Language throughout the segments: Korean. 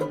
첫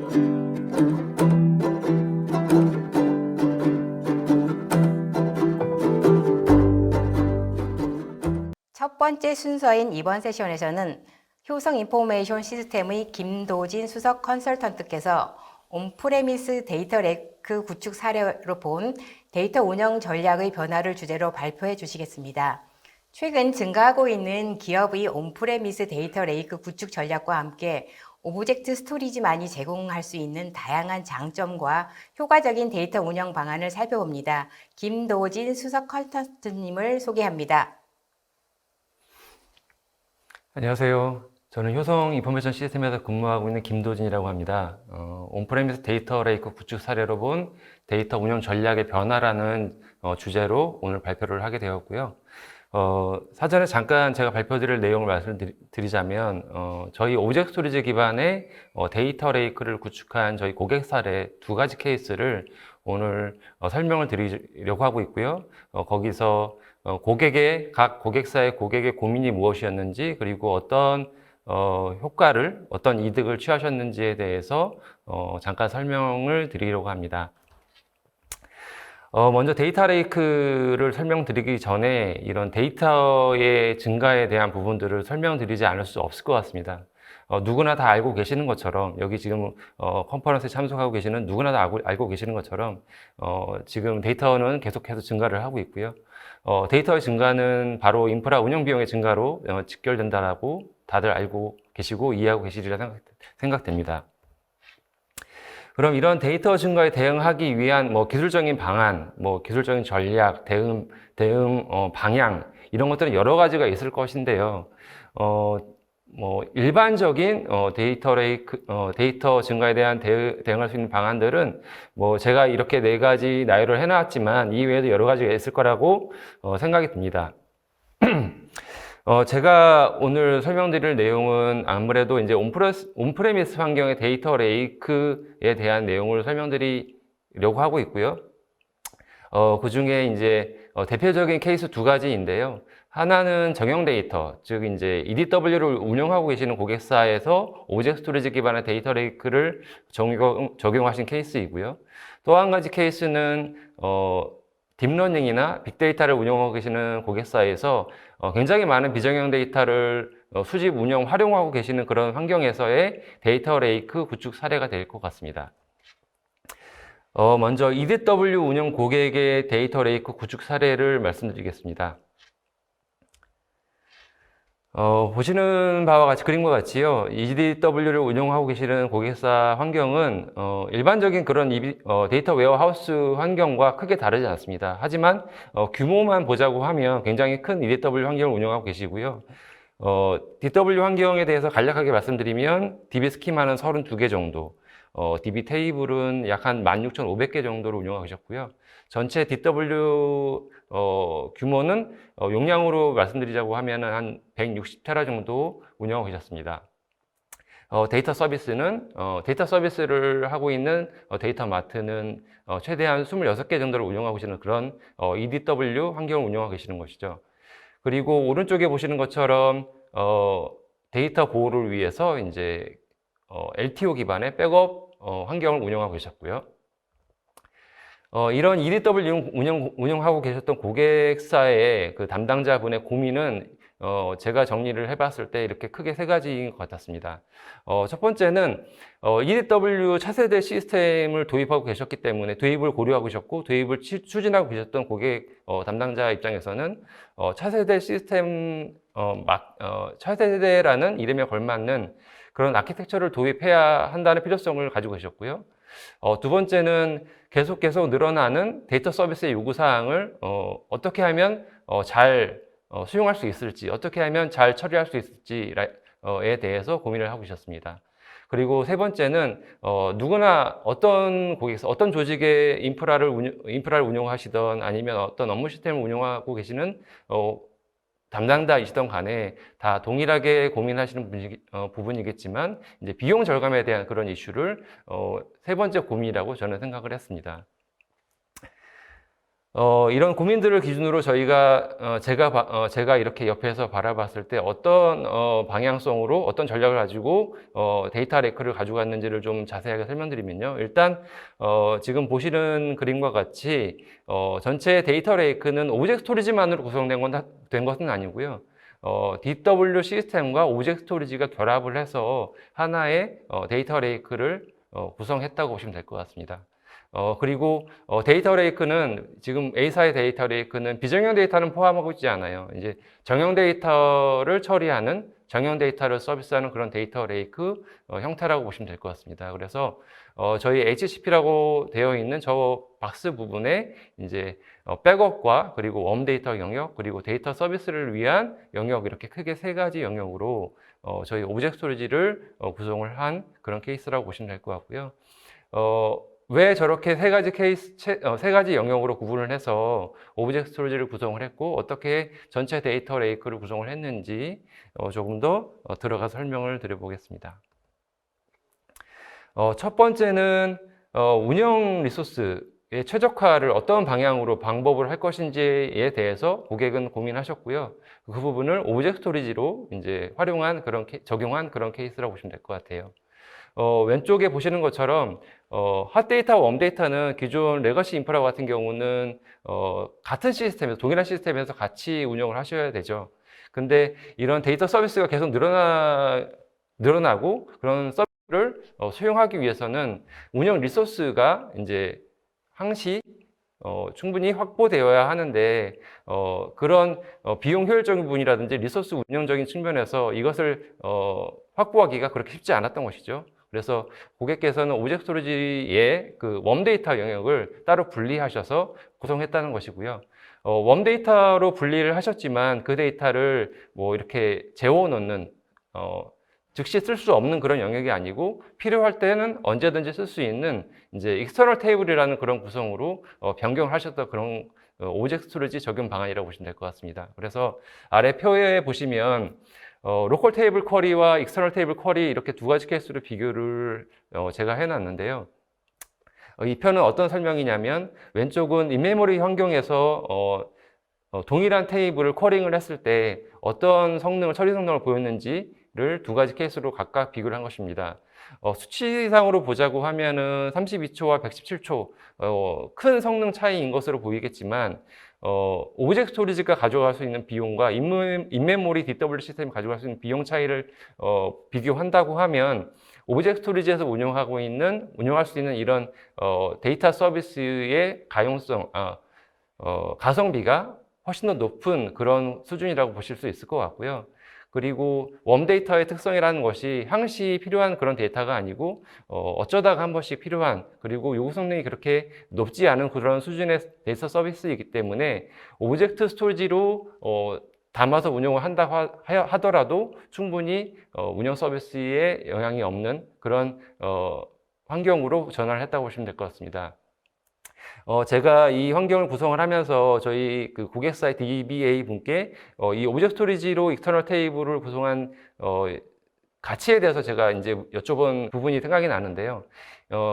번째 순서인 이번 세션에서는 효성 인포메이션 시스템의 김도진 수석 컨설턴트께서 온프레미스 데이터 레이크 구축 사례로 본 데이터 운영 전략의 변화를 주제로 발표해 주시겠습니다. 최근 증가하고 있는 기업의 온프레미스 데이터 레이크 구축 전략과 함께 오브젝트 스토리지만이 제공할 수 있는 다양한 장점과 효과적인 데이터 운영 방안을 살펴봅니다. 김도진 수석 컨설턴트님을 소개합니다. 안녕하세요. 저는 효성 인포메이션 시스템에서 근무하고 있는 김도진이라고 합니다. 온프레미스 데이터 레이크 구축 사례로 본 데이터 운영 전략의 변화라는 주제로 오늘 발표를 하게 되었고요. 사전에 잠깐 제가 발표드릴 내용을 말씀드리자면 저희 오브젝트 스토리지 기반의 데이터 레이크를 구축한 저희 고객 사례 두 가지 케이스를 오늘 설명을 드리려고 하고 있고요. 거기서 각 고객사의 고객의 고민이 무엇이었는지, 그리고 어떤 효과를, 어떤 이득을 취하셨는지에 대해서 잠깐 설명을 드리려고 합니다. 먼저 데이터 레이크를 설명드리기 전에 이런 데이터의 증가에 대한 부분들을 설명드리지 않을 수 없을 것 같습니다. 누구나 다 알고 계시는 것처럼, 여기 지금 컨퍼런스에 참석하고 계시는 누구나 다 알고 계시는 것처럼 지금 데이터는 계속해서 증가를 하고 있고요. 데이터의 증가는 바로 인프라 운영 비용의 증가로 직결된다라고 다들 알고 계시고 이해하고 계시리라 생각됩니다. 그럼 이런 데이터 증가에 대응하기 위한 기술적인 방안, 기술적인 전략, 대응 방향, 이런 것들은 여러 가지가 있을 것인데요. 일반적인 데이터 증가에 대한 대응할 수 있는 방안들은 제가 이렇게 네 가지 나열을 해놨지만 이외에도 여러 가지가 있을 거라고 생각이 듭니다. 제가 오늘 설명드릴 내용은 아무래도 이제 온프레미스 환경의 데이터 레이크에 대한 내용을 설명드리려고 하고 있고요. 그 중에 이제 대표적인 케이스 두 가지인데요. 하나는 정형 데이터, 즉 이제 EDW를 운영하고 계시는 고객사에서 오브젝트 스토리지 기반의 데이터 레이크를 적용하신 케이스이고요. 또 한 가지 케이스는 딥러닝이나 빅데이터를 운영하고 계시는 고객사에서 굉장히 많은 비정형 데이터를 수집, 운영, 활용하고 계시는 그런 환경에서의 데이터 레이크 구축 사례가 될 것 같습니다. 먼저 EDW 운영 고객의 데이터 레이크 구축 사례를 말씀드리겠습니다. 보시는 바와 같이 그림과 같이요. EDW를 운영하고 계시는 고객사 환경은 일반적인 그런 데이터 웨어하우스 환경과 크게 다르지 않습니다. 하지만 규모만 보자고 하면 굉장히 큰 EDW 환경을 운영하고 계시고요. DW 환경에 대해서 간략하게 말씀드리면 DB 스키마는 32개 정도, DB 테이블은 약 한 16,500개 정도를 운영하고 계셨고요. 전체 DW 규모는 용량으로 말씀드리자고 하면 한 160테라 정도 운영하고 계셨습니다. 데이터 서비스를 하고 있는 데이터 마트는 최대한 26개 정도를 운영하고 계시는 그런 EDW 환경을 운영하고 계시는 것이죠. 그리고 오른쪽에 보시는 것처럼 데이터 보호를 위해서 이제 LTO 기반의 백업 환경을 운영하고 계셨고요. 이런 EDW 운영하고 계셨던 고객사의 그 담당자분의 고민은 제가 정리를 해봤을 때 이렇게 크게 세 가지인 것 같았습니다. 첫 번째는 EDW 차세대 시스템을 도입하고 계셨기 때문에 도입을 고려하고 계셨고 도입을 추진하고 계셨던 고객 담당자 입장에서는 차세대 시스템 차세대라는 이름에 걸맞는 그런 아키텍처를 도입해야 한다는 필요성을 가지고 계셨고요. 두 번째는 계속 늘어나는 데이터 서비스의 요구사항을 어떻게 하면 잘 수용할 수 있을지, 어떻게 하면 잘 처리할 수 있을지에 대해서 고민을 하고 계셨습니다. 그리고 세 번째는 누구나 어떤 고객사, 어떤 조직의 인프라를 운영하시던 아니면 어떤 업무 시스템을 운영하고 계시는 담당자이시던 간에 다 동일하게 고민하시는 부분이겠지만 이제 비용 절감에 대한 그런 이슈를 세 번째 고민이라고 저는 생각을 했습니다. 이런 고민들을 기준으로 제가 이렇게 옆에서 바라봤을 때 어떤 방향성으로 어떤 전략을 가지고 데이터 레이크를 가져갔는지를 좀 자세하게 설명드리면요. 일단 지금 보시는 그림과 같이 전체 데이터 레이크는 오브젝트 스토리지만으로 된 것은 아니고요. DW 시스템과 오브젝트 스토리지가 결합을 해서 하나의 데이터 레이크를 구성했다고 보시면 될 것 같습니다. 그리고 데이터 레이크는 지금 A사의 데이터 레이크는 비정형 데이터는 포함하고 있지 않아요. 이제 정형 데이터를 처리하는 정형 데이터를 서비스하는 그런 데이터 레이크 형태라고 보시면 될 것 같습니다. 그래서 저희 HCP라고 되어 있는 저 박스 부분에 이제 백업과 그리고 웜 데이터 영역 그리고 데이터 서비스를 위한 영역 이렇게 크게 세 가지 영역으로 저희 오브젝트 스토리지를 구성을 한 그런 케이스라고 보시면 될 것 같고요. 왜 저렇게 세 가지 영역으로 구분을 해서 오브젝트 스토리지를 구성을 했고 어떻게 전체 데이터 레이크를 구성을 했는지 조금 더 들어가서 설명을 드려보겠습니다. 첫 번째는 운영 리소스의 최적화를 어떤 방향으로 방법을 할 것인지에 대해서 고객은 고민하셨고요. 그 부분을 오브젝트 스토리지로 이제 적용한 그런 케이스라고 보시면 될 것 같아요. 왼쪽에 보시는 것처럼 핫데이터와 웜데이터는 기존 레거시 인프라 같은 경우는 같은 시스템에서 동일한 시스템에서 같이 운영을 하셔야 되죠. 근데 이런 데이터 서비스가 계속 늘어나고 그런 서비스를 수용하기 위해서는 운영 리소스가 이제 항시 충분히 확보되어야 하는데 그런 비용 효율적인 부분이라든지 리소스 운영적인 측면에서 이것을 확보하기가 그렇게 쉽지 않았던 것이죠. 그래서 고객께서는 오브젝트 스토리지의 그 웜 데이터 영역을 따로 분리하셔서 구성했다는 것이고요. 웜 데이터로 분리를 하셨지만 그 데이터를 뭐 이렇게 재워놓는 즉시 쓸 수 없는 그런 영역이 아니고 필요할 때는 언제든지 쓸 수 있는 이제 익스터널 테이블이라는 그런 구성으로 변경을 하셨던 그런 오브젝트 스토리지 적용 방안이라고 보시면 될 것 같습니다. 그래서 아래 표에 보시면 로컬 테이블 쿼리와 익스터널 테이블 쿼리 이렇게 두 가지 케이스로 비교를 제가 해놨는데요. 이 표는 어떤 설명이냐면 왼쪽은 인메모리 환경에서 동일한 테이블을 쿼링을 했을 때 어떤 처리 성능을 보였는지를 두 가지 케이스로 각각 비교를 한 것입니다. 수치상으로 보자고 하면은 32초와 117초 큰 성능 차이인 것으로 보이겠지만 오브젝트 스토리지가 가져갈 수 있는 비용과 인메모리 DW 시스템이 가져갈 수 있는 비용 차이를 비교한다고 하면 오브젝트 스토리지에서 운영할 수 있는 이런 데이터 서비스의 가성비가 훨씬 더 높은 그런 수준이라고 보실 수 있을 것 같고요. 그리고 웜 데이터의 특성이라는 것이 항시 필요한 그런 데이터가 아니고 어쩌다가 한 번씩 필요한 그리고 요구 성능이 그렇게 높지 않은 그런 수준의 데이터 서비스이기 때문에 오브젝트 스토리지로 담아서 운영을 한다고 하더라도 충분히 운영 서비스에 영향이 없는 그런 환경으로 전환을 했다고 보시면 될 것 같습니다. 제가 이 환경을 구성을 하면서 저희 그 고객사의 DBA 분께 이 오브젝트 스토리지로 익스터널 테이블을 구성한 가치에 대해서 제가 이제 여쭤본 부분이 생각이 나는데요.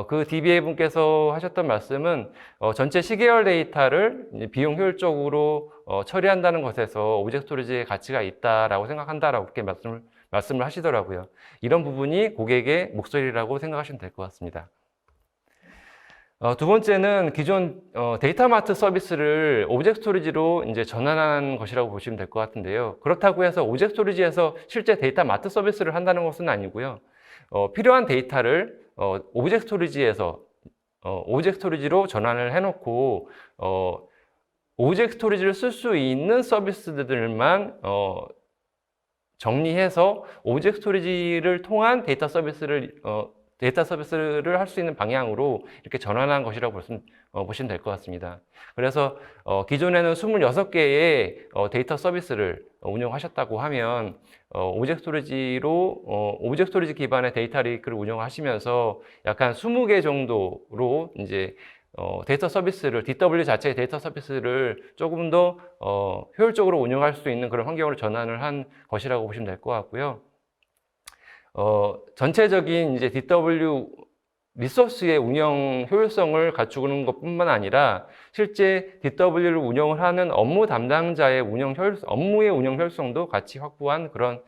그 DBA 분께서 하셨던 말씀은 전체 시계열 데이터를 비용 효율적으로 처리한다는 것에서 오브젝트 스토리지의 가치가 있다라고 생각한다라고 그렇게 말씀을 하시더라고요. 이런 부분이 고객의 목소리라고 생각하시면 될 것 같습니다. 두 번째는 기존 데이터 마트 서비스를 오브젝트 스토리지로 이제 전환한 것이라고 보시면 될 것 같은데요. 그렇다고 해서 오브젝트 스토리지에서 실제 데이터 마트 서비스를 한다는 것은 아니고요. 필요한 데이터를 오브젝트 스토리지로 전환을 해놓고 오브젝트 스토리지를 쓸 수 있는 서비스들만 정리해서 오브젝트 스토리지를 통한 데이터 서비스를 할 수 있는 방향으로 이렇게 전환한 것이라고 보시면 될 것 같습니다. 그래서 기존에는 26개의 데이터 서비스를 운영하셨다고 하면 오브젝트 스토리지 기반의 데이터 레이크를 운영하시면서 약간 20개 정도로 이제 DW 자체의 데이터 서비스를 조금 더 효율적으로 운영할 수 있는 그런 환경으로 전환을 한 것이라고 보시면 될 것 같고요. 전체적인 이제 DW 리소스의 운영 효율성을 갖추는 것뿐만 아니라 실제 DW를 운영을 하는 업무 담당자의 업무의 운영 효율성도 같이 확보한 그런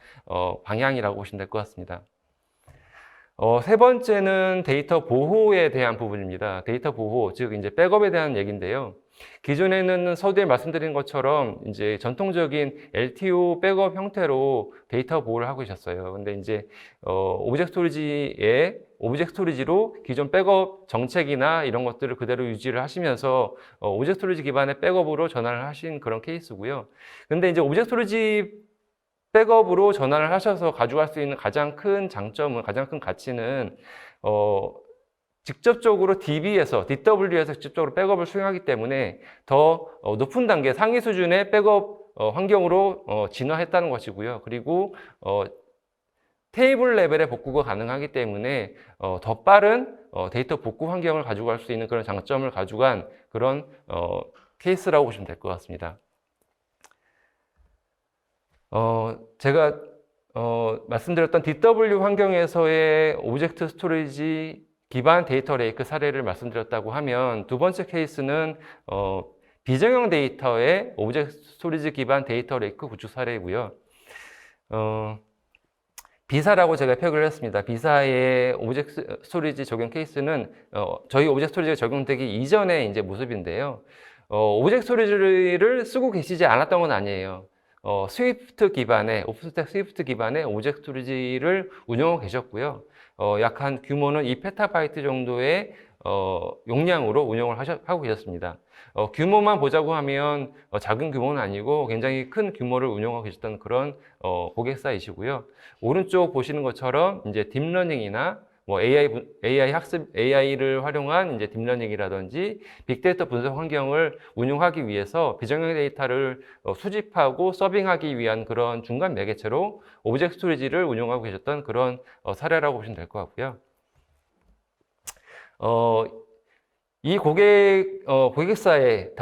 방향이라고 보시면 될 것 같습니다. 세 번째는 데이터 보호에 대한 부분입니다. 데이터 보호, 즉 이제 백업에 대한 얘기인데요. 기존에는 서두에 말씀드린 것처럼 이제 전통적인 LTO 백업 형태로 데이터 보호를 하고 계셨어요. 근데 이제 오브젝트 스토리지로 기존 백업 정책이나 이런 것들을 그대로 유지를 하시면서 오브젝트 스토리지 기반의 백업으로 전환을 하신 그런 케이스고요. 근데 이제 오브젝트 스토리지 백업으로 전환을 하셔서 가져갈 수 있는 가장 큰 장점은, 가장 큰 가치는 직접적으로 DW에서 직접적으로 백업을 수행하기 때문에 더 높은 단계, 상위 수준의 백업 환경으로 진화했다는 것이고요. 그리고 테이블 레벨의 복구가 가능하기 때문에 더 빠른 데이터 복구 환경을 가져갈 수 있는 그런 장점을 가져간 그런 케이스라고 보시면 될 것 같습니다. 제가 말씀드렸던 DW 환경에서의 오브젝트 스토리지 기반 데이터 레이크 사례를 말씀드렸다고 하면, 두 번째 케이스는 비정형 데이터의 오브젝트 스토리지 기반 데이터 레이크 구축 사례이고요. 비사라고 제가 표기를 했습니다. 비사의 오브젝트 스토리지 적용 케이스는 저희 오브젝트 스토리지가 적용되기 이전의 이제 모습인데요. 오브젝트 스토리지를 쓰고 계시지 않았던 건 아니에요. 스위프트 기반의, 오픈스택 스위프트 기반의 오브젝트 스토리지를 운영하고 계셨고요. 약 한 규모는 2PB 정도의 용량으로 운영을 하고 계셨습니다. 규모만 보자고 하면 작은 규모는 아니고 굉장히 큰 규모를 운영하고 계셨던 그런 고객사이시고요. 오른쪽 보시는 것처럼 이제 딥러닝이나 뭐 AI 학습, AI를 활용한 이제 딥러닝이라든지 빅데이터 분석 환경을 운용하기 위해서 비정형 데이터를 수집하고 서빙하기 위한 그런 중간 매개체로 오브젝트 스토리지를 운용하고 계셨던 그런 사례라고 보시면 될 것 같고요. 이 고객사의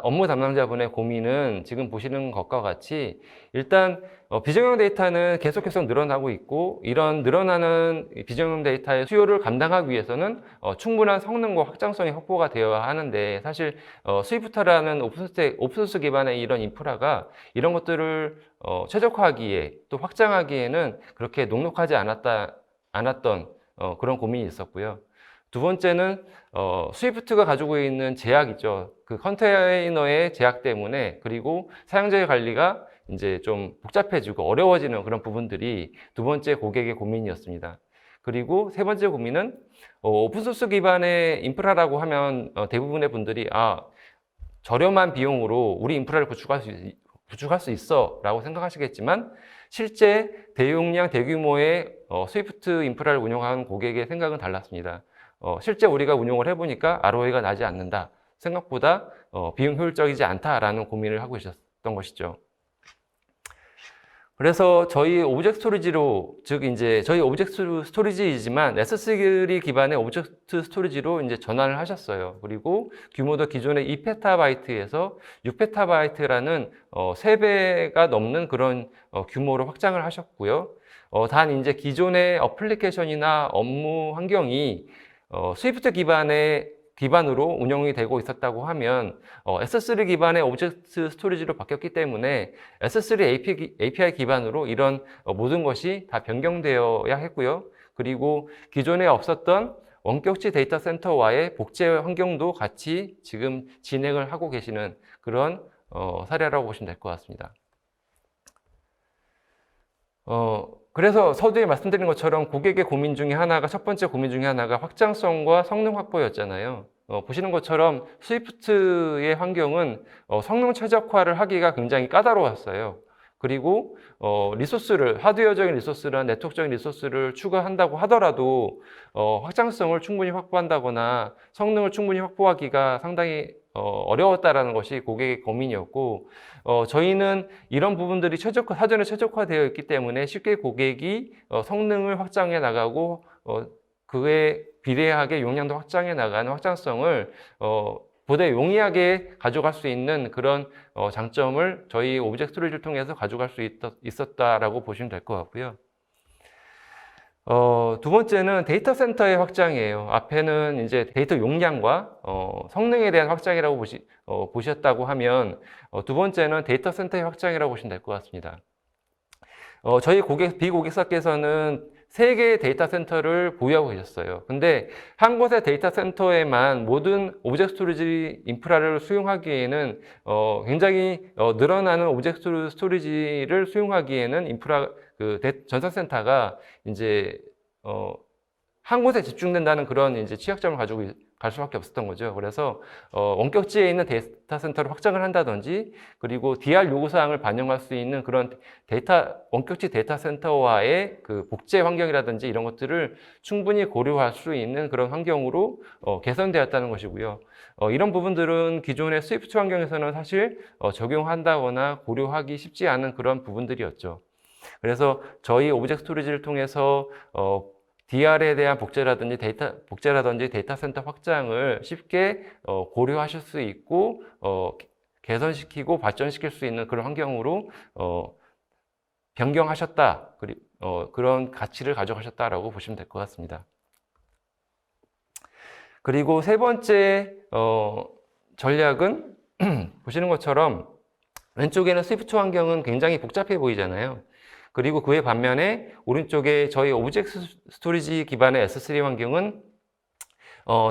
업무 담당자분의 고민은 지금 보시는 것과 같이, 일단 비정형 데이터는 계속 늘어나고 있고, 이런 늘어나는 비정형 데이터의 수요를 감당하기 위해서는 충분한 성능과 확장성이 확보가 되어야 하는데, 사실 스위프트라는 오픈소스 기반의 이런 인프라가 이런 것들을 최적화하기에 또 확장하기에는 그렇게 녹록하지 않았던 그런 고민이 있었고요. 두 번째는 스위프트가 가지고 있는 제약이죠. 그 컨테이너의 제약 때문에, 그리고 사용자의 관리가 이제 좀 복잡해지고 어려워지는 그런 부분들이 두 번째 고객의 고민이었습니다. 그리고 세 번째 고민은 오픈소스 기반의 인프라라고 하면 대부분의 분들이 저렴한 비용으로 우리 인프라를 구축할 수 있어 라고 생각하시겠지만, 실제 대용량 대규모의 스위프트 인프라를 운영하는 고객의 생각은 달랐습니다. 실제 우리가 운용을 해보니까 ROI가 나지 않는다, 생각보다 비용 효율적이지 않다라는 고민을 하고 계셨던 것이죠. 그래서 저희 오브젝트 스토리지로, 즉 이제 저희 오브젝트 스토리지이지만 S3 기반의 오브젝트 스토리지로 이제 전환을 하셨어요. 그리고 규모도 기존의 2PB에서 6PB라는 3배가 넘는 그런 규모로 확장을 하셨고요. 단 이제 기존의 어플리케이션이나 업무 환경이 스위프트 기반으로 운영이 되고 있었다고 하면 S3 기반의 오브젝트 스토리지로 바뀌었기 때문에 S3 API 기반으로 이런 모든 것이 다 변경되어야 했고요. 그리고 기존에 없었던 원격지 데이터 센터와의 복제 환경도 같이 지금 진행을 하고 계시는 그런 사례라고 보시면 될 것 같습니다. 그래서 서두에 말씀드린 것처럼 고객의 고민 중에 하나가, 첫 번째 고민 중에 하나가 확장성과 성능 확보였잖아요. 보시는 것처럼 스위프트의 환경은 성능 최적화를 하기가 굉장히 까다로웠어요. 그리고 하드웨어적인 리소스나 네트워크적인 리소스를 추가한다고 하더라도 확장성을 충분히 확보한다거나 성능을 충분히 확보하기가 상당히 어려웠다라는 것이 고객의 고민이었고, 저희는 이런 부분들이 사전에 최적화되어 있기 때문에 쉽게 고객이 성능을 확장해 나가고 그에 비례하게 용량도 확장해 나가는 확장성을 보다 용이하게 가져갈 수 있는 그런 장점을 저희 오브젝트 스토리지를 통해서 가져갈 수 있었다라고 보시면 될 것 같고요. 두 번째는 데이터 센터의 확장이에요. 앞에는 이제 데이터 용량과 성능에 대한 확장이라고 보셨다고 하면 두 번째는 데이터 센터의 확장이라고 보시면 될 것 같습니다. 저희 비고객사께서는 3개의 데이터 센터를 보유하고 계셨어요. 근데 한 곳의 데이터 센터에만 모든 오브젝트 스토리지 인프라를 수용하기에는 굉장히 늘어나는 오브젝트 스토리지를 수용하기에는 전산센터가 이제 한 곳에 집중된다는 그런 이제 취약점을 가지고 갈 수밖에 없었던 거죠. 그래서 원격지에 있는 데이터 센터를 확장을 한다든지, 그리고 DR 요구사항을 반영할 수 있는 그런 원격지 데이터 센터와의 그 복제 환경이라든지 이런 것들을 충분히 고려할 수 있는 그런 환경으로 개선되었다는 것이고요. 이런 부분들은 기존의 스위프트 환경에서는 사실 적용한다거나 고려하기 쉽지 않은 그런 부분들이었죠. 그래서 저희 오브젝트 스토리지를 통해서 DR에 대한 복제라든지 데이터 센터 확장을 쉽게 고려하실 수 있고 개선시키고 발전시킬 수 있는 그런 환경으로 변경하셨다. 그런 가치를 가져가셨다라고 보시면 될 것 같습니다. 그리고 세 번째 전략은 보시는 것처럼 왼쪽에는 스위프트 환경은 굉장히 복잡해 보이잖아요. 그리고 그에 반면에 오른쪽에 저희 오브젝트 스토리지 기반의 S3 환경은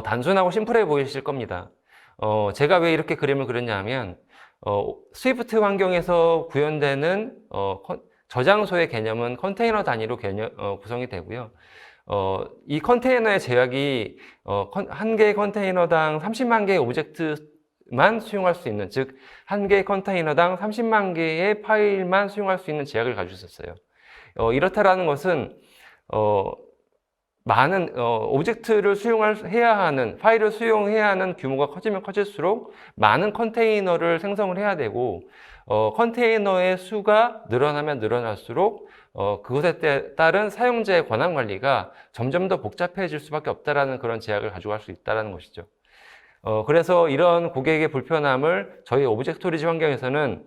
단순하고 심플해 보이실 겁니다. 제가 왜 이렇게 그림을 그렸냐 하면 스위프트 환경에서 구현되는 저장소의 개념은 컨테이너 단위로 구성이 되고요. 이 컨테이너의 제약이 한 개의 컨테이너당 30만 개의 오브젝트만 수용할 수 있는, 즉 한 개의 컨테이너당 30만 개의 파일만 수용할 수 있는 제약을 가지고 있었어요. 이렇다라는 것은 많은 오브젝트를 해야 하는, 파일을 수용해야 하는 규모가 커지면 커질수록 많은 컨테이너를 생성을 해야 되고, 컨테이너의 수가 늘어나면 늘어날수록 그것에 따른 사용자의 권한 관리가 점점 더 복잡해질 수밖에 없다라는 그런 제약을 가지고 갈 수 있다는 것이죠. 그래서 이런 고객의 불편함을 저희 오브젝트 스토리지 환경에서는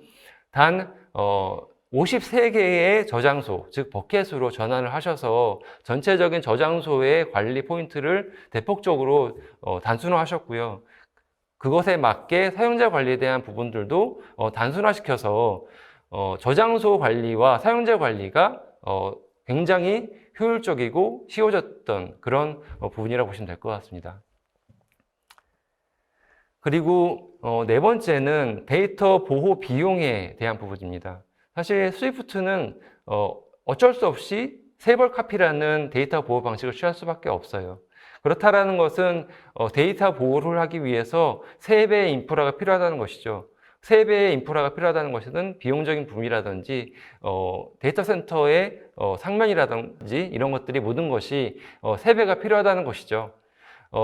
단 53개의 저장소, 즉 버켓으로 전환을 하셔서 전체적인 저장소의 관리 포인트를 대폭적으로 단순화하셨고요. 그것에 맞게 사용자 관리에 대한 부분들도 단순화시켜서 저장소 관리와 사용자 관리가 굉장히 효율적이고 쉬워졌던 그런 부분이라고 보시면 될 것 같습니다. 그리고 네 번째는 데이터 보호 비용에 대한 부분입니다. 사실 스위프트는 어쩔 수 없이 세벌 카피라는 데이터 보호 방식을 취할 수밖에 없어요. 그렇다라는 것은 데이터 보호를 하기 위해서 3배의 인프라가 필요하다는 것이죠. 3배의 인프라가 필요하다는 것은 비용적인 부분이라든지 데이터 센터의 상면이라든지 이런 것들이 모든 것이 3배가 필요하다는 것이죠.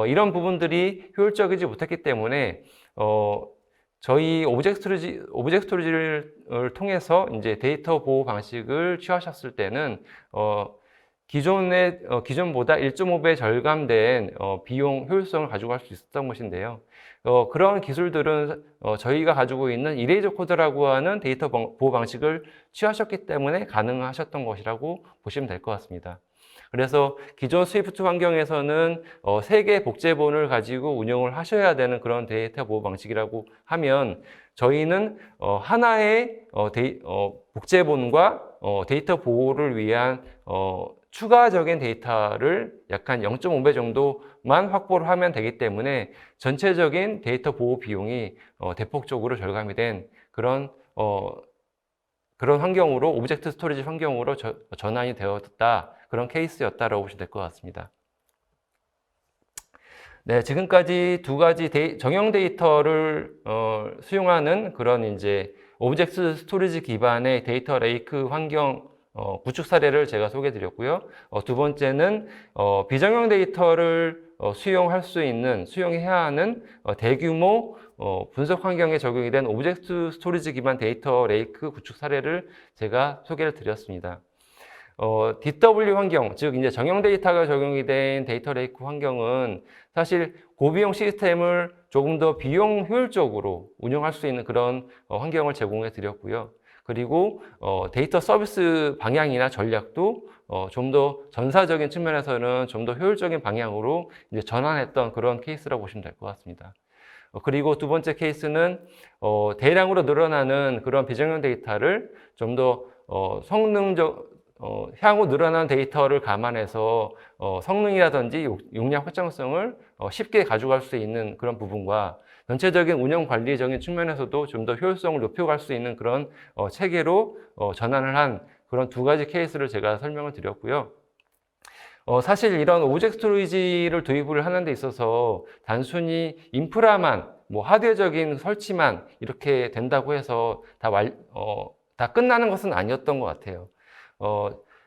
이런 부분들이 효율적이지 못했기 때문에 저희 오브젝트 스토리지를 통해서 이제 데이터 보호 방식을 취하셨을 때는 기존보다 1.5배 절감된 비용 효율성을 가지고 갈 수 있었던 것인데요. 그런 기술들은 저희가 가지고 있는 이레이저 코드라고 하는 데이터 보호 방식을 취하셨기 때문에 가능하셨던 것이라고 보시면 될 것 같습니다. 그래서 기존 스위프트 환경에서는 3개의 복제본을 가지고 운영을 하셔야 되는 그런 데이터 보호 방식이라고 하면 저희는 하나의 복제본과 데이터 보호를 위한 추가적인 데이터를 약간 0.5배 정도만 확보를 하면 되기 때문에 전체적인 데이터 보호 비용이 대폭적으로 절감이 된 그런 환경으로, 오브젝트 스토리지 환경으로 전환이 되었다. 그런 케이스였다라고 보시면 될 것 같습니다. 네, 지금까지 2가지 정형 데이터를 수용하는 그런 이제 오브젝트 스토리지 기반의 데이터 레이크 환경 구축 사례를 제가 소개해 드렸고요. 두 번째는 비정형 데이터를 수용해야 하는 대규모 분석 환경에 적용이 된 오브젝트 스토리지 기반 데이터 레이크 구축 사례를 제가 소개를 드렸습니다. DW 환경, 즉 이제 정형 데이터가 적용이 된 데이터 레이크 환경은 사실 고비용 시스템을 조금 더 비용 효율적으로 운영할 수 있는 그런 환경을 제공해 드렸고요. 그리고 데이터 서비스 방향이나 전략도 좀 더 전사적인 측면에서는 좀 더 효율적인 방향으로 이제 전환했던 그런 케이스라고 보시면 될 것 같습니다. 그리고 두 번째 케이스는 대량으로 늘어나는 그런 비정형 데이터를 좀 더 성능적 향후 늘어나는 데이터를 감안해서 성능이라든지 용량 확장성을 쉽게 가져갈 수 있는 그런 부분과 전체적인 운영 관리적인 측면에서도 좀 더 효율성을 높여갈 수 있는 그런 체계로 전환을 한 그런 두 가지 케이스를 제가 설명을 드렸고요. 사실 이런 오브젝트 스토리지를 도입을 하는 데 있어서 단순히 인프라만, 뭐 하드웨어적인 설치만 이렇게 된다고 해서 다 끝나는 것은 아니었던 것 같아요.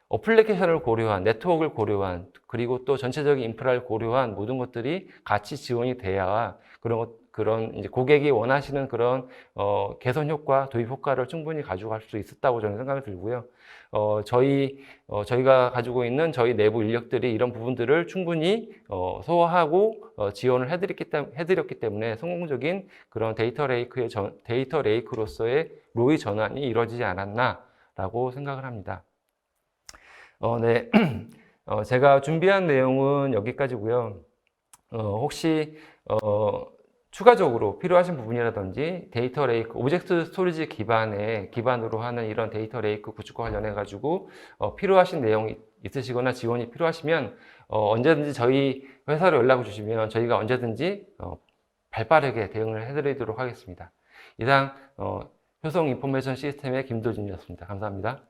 어플리케이션을 고려한, 네트워크를 고려한, 그리고 또 전체적인 인프라를 고려한 모든 것들이 같이 지원이 돼야 그런 이제 고객이 원하시는 그런 개선 효과, 도입 효과를 충분히 가져갈 수 있었다고 저는 생각이 들고요. 저희가 가지고 있는 저희 내부 인력들이 이런 부분들을 충분히 소화하고 지원을 해드렸기 때문에 성공적인 그런 데이터 레이크로서의 로이 전환이 이루어지지 않았나라고 생각을 합니다. 네. 제가 준비한 내용은 여기까지고요. 혹시 추가적으로 필요하신 부분이라든지 데이터 레이크, 오브젝트 스토리지 기반으로 하는 이런 데이터 레이크 구축과 관련해 가지고 필요하신 내용이 있으시거나 지원이 필요하시면 언제든지 저희 회사로 연락을 주시면 저희가 언제든지 발빠르게 대응을 해드리도록 하겠습니다. 이상 효성 인포메이션 시스템의 김도진이었습니다. 감사합니다.